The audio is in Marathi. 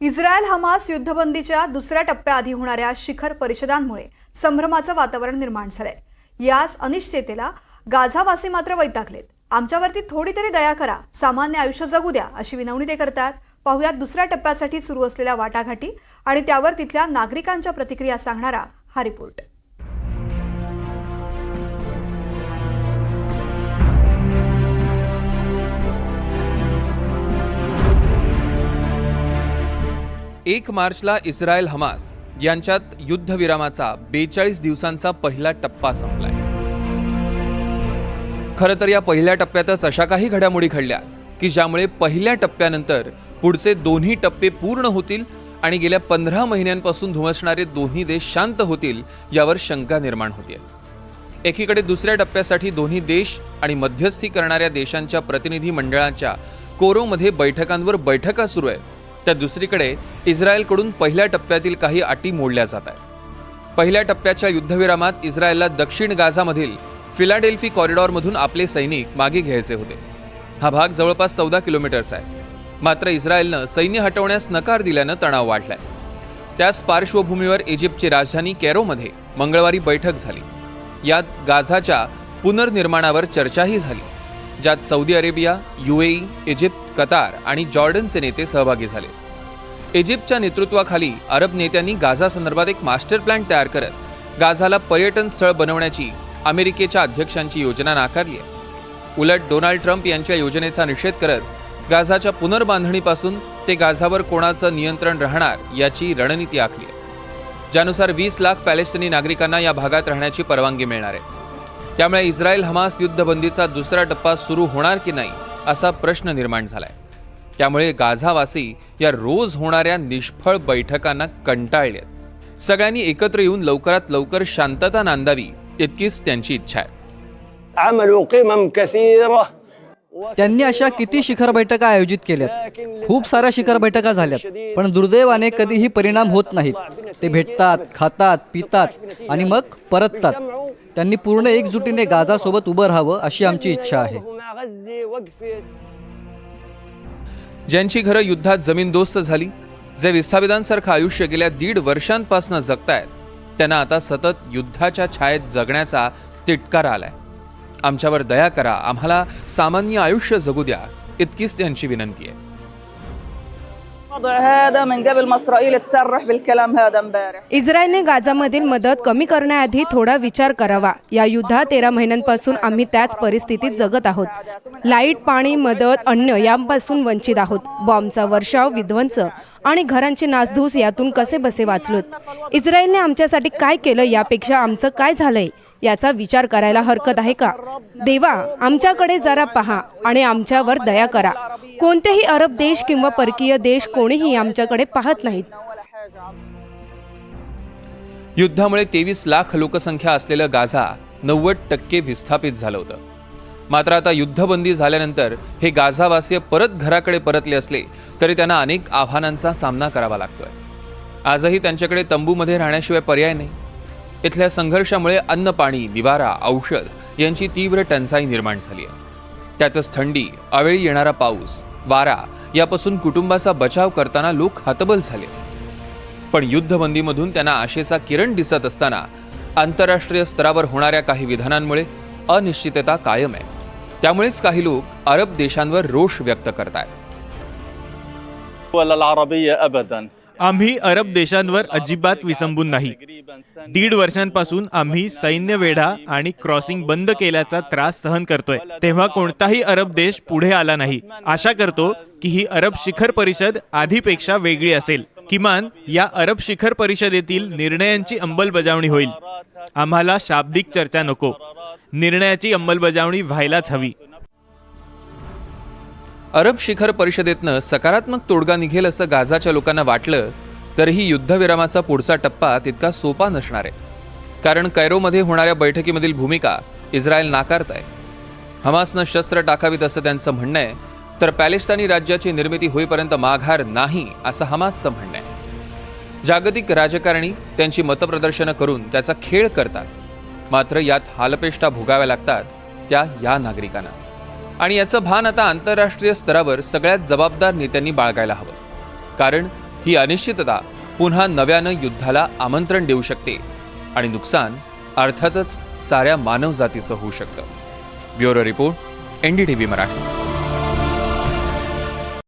इस्रायल हमास युद्धबंदीच्या दुसऱ्या टप्प्याआधी होणाऱ्या शिखर परिषदांमुळे संभ्रमाचं वातावरण निर्माण झालंय। याच अनिश्चिततेला गाझावासी मात्र वैतागलेत। आमच्यावरती थोडी तरी दया करा, सामान्य आयुष्य जगू द्या, अशी विनवणी ते करतात। पाहुयात दुसऱ्या टप्प्यासाठी सुरू असलेल्या वाटाघाटी आणि त्यावर तिथल्या नागरिकांच्या प्रतिक्रिया सांगणारा हा रिपोर्ट। एक मार्चला इस्रायल हमास यांच्यात युद्धविरामाचा 42 दिवसांचा पहिला टप्पा संपलाय। खरं तर या पहिल्या टप्प्यातच अशा काही घडामोडी घडल्या की ज्यामुळे पहिल्या टप्प्यानंतर पुढचे दोन्ही टप्पे पूर्ण होतील आणि गेल्या 15 महिन्यांपासून धुमसणारे दोन्ही देश शांत होतील यावर शंका निर्माण होते। एकीकडे दुसऱ्या टप्प्यासाठी दोन्ही देश आणि मध्यस्थी करणाऱ्या देशांच्या प्रतिनिधी मंडळांच्या कोरोमध्ये बैठकांवर बैठका सुरू आहेत, तर दुसरीकडे इस्रायलकडून पहिल्या टप्प्यातील काही अटी मोडल्या जात आहेत। पहिल्या टप्प्याच्या युद्धविरामात इस्रायलला दक्षिण गाझामधील फिलाडेल्फी कॉरिडॉरमधून आपले सैनिक मागे घ्यायचे होते। हा भाग जवळपास 14 किलोमीटरचा आहे। मात्र इस्रायलनं सैन्य हटवण्यास नकार दिल्यानं तणाव वाढलाय। त्याच पार्श्वभूमीवर इजिप्तची राजधानी कैरोमध्ये मंगळवारी बैठक झाली। यात गाझाच्या पुनर्निर्माणावर चर्चाही झाली, ज्यात Saudi Arabia, UAE, Egypt, Qatar आणि जॉर्डनचे नेते सहभागी झाले। इजिप्तच्या नेतृत्वाखाली अरब नेत्यांनी गाझा संदर्भात एक मास्टर प्लॅन तयार करत गाझाला पर्यटन स्थळ बनवण्याची अमेरिकेच्या अध्यक्षांची योजना नाकारली आहे। उलट डोनाल्ड ट्रम्प यांच्या योजनेचा निषेध करत गाझाच्या पुनर्बांधणीपासून ते गाझावर कोणाचं नियंत्रण राहणार याची रणनीती आखली आहे, ज्यानुसार 20 लाख पॅलेस्टिनी नागरिकांना या भागात राहण्याची परवानगी मिळणार आहे। त्यामुळे इस्रायल हमास युद्धबंदीचा दुसरा टप्पा सुरू होणार की नाही असा प्रश्न निर्माण झालाय। त्यामुळे गाझावासी या रोज होणाऱ्या निष्फळ बैठकांना कंटाळलेत। सगळ्यांनी एकत्र येऊन लवकरात लवकर शांतता नांदावी इतकीच त्यांची इच्छा आहे। त्यांनी अशा किती शिखर बैठका आयोजित केल्यात, खूप साऱ्या शिखर बैठका झाल्यात, पण दुर्दैवाने कधीही परिणाम होत नाहीत। ते भेटतात, खातात, पितात आणि मग परततात। त्यांनी पूर्ण एकजुटीने गाझासोबत उभं राहावं अशी आमची इच्छा आहे। ज्यांची घरं युद्धात जमीनदोस्त झाली, जे विस्थापितांसारखं आयुष्य गेल्या 1.5 वर्षांपासून जगतायत, त्यांना आता सतत युद्धाच्या छायेत जगण्याचा तिटकारा आलाय। आमच्यावर दया करा, आम्हाला सामान्य आयुष्य जगू द्या, इतकीच त्यांची विनंती आहे। इस्रायलने गाझामधील मदत कमी करण्याआधी थोडा विचार करावा। या युद्धात 13 महिन्यांपासून आम्ही त्याच परिस्थितीत जगत आहोत। लाईट, पाणी, मदत, अन्न यांपासून वंचित आहोत। बॉम्बचा वर्षाव, विध्वंस आणि घरांची नासधूस यातून कसे बसे वाचलोत। इस्रायलने आमच्यासाठी काय केलं यापेक्षा आमचं काय झालंय याचा विचार करायला हरकत आहे का? देवा, आमच्याकडे जरा पहा आणि आमच्यावर दया करा। कोणतेही अरब देश किंवा परकीय देश कोणीही आमच्याकडे पाहत नाहीत। युद्धामुळे 23 लाख लोकसंख्या असलेलं गाझा 90% विस्थापित झालं होतं। मात्र आता युद्धबंदी झाल्यानंतर हे गाझावासी परत घराकडे परतले असले तरी त्यांना अनेक आव्हानांचा सामना करावा लागतोय। आजही त्यांच्याकडे तंबूमध्ये राहण्याशिवाय पर्याय नाही। इथल्या संघर्षामुळे अन्न, पाणी, निवारा, औषध यांची तीव्र टंचाई निर्माण झाली आहे। त्यातच थंडी, अवेळी येणारा पाऊस, वारा यापासून कुटुंबाचा बचाव करताना लोक हतबल झाले। पण युद्धबंदीमधून त्यांना आशेचा किरण दिसत असताना आंतरराष्ट्रीय स्तरावर होणाऱ्या काही विधानांमुळे अनिश्चितता कायम आहे। त्यामुळेच काही लोक अरब देशांवर रोष व्यक्त करतात। आम्ही अरब देशांवर अजिबात विसंबून नाही। 1.5 वर्षांपासून आम्ही सैन्य वेढा आणि क्रॉसिंग बंद केल्याचा त्रास सहन करतोय, तेव्हा कोणताही अरब देश पुढे आला नाही। आशा करतो की ही अरब शिखर परिषद आधीपेक्षा वेगळी असेल। किमान या अरब शिखर परिषदेतील निर्णयांची अंमलबजावणी होईल। आम्हाला शाब्दिक चर्चा नको, निर्णयाची अंमलबजावणी व्हायलाच हवी। अरब शिखर परिषदेतनं सकारात्मक तोडगा निघेल असं गाझाच्या लोकांना वाटलं, तरीही युद्धविरामाचा पुढचा टप्पा तितका सोपा नसणार आहे। कारण कैरोमध्ये होणाऱ्या बैठकीमधील भूमिका इस्रायल नाकारत आहे। हमासनं शस्त्र टाकावीत असं त्यांचं म्हणणं आहे, तर पॅलेस्टाईनी राज्याची निर्मिती होईपर्यंत माघार नाही असं हमासचं म्हणणं आहे। जागतिक राजकारणी त्यांची मतप्रदर्शनं करून त्याचा खेळ करतात, मात्र यात हालपेष्टा भोगाव्या लागतात त्या या नागरिकांना। आणि याचं भान आता आंतरराष्ट्रीय स्तरावर सगळ्यात जबाबदार नेत्यांनी बाळगायला हवं। कारण ही अनिश्चितता पुन्हा नव्यानं युद्धाला आमंत्रण देऊ शकते आणि नुकसान अर्थातच साऱ्या मानवजातीचं होऊ शकतं. Bureau report, NDTV Marathi.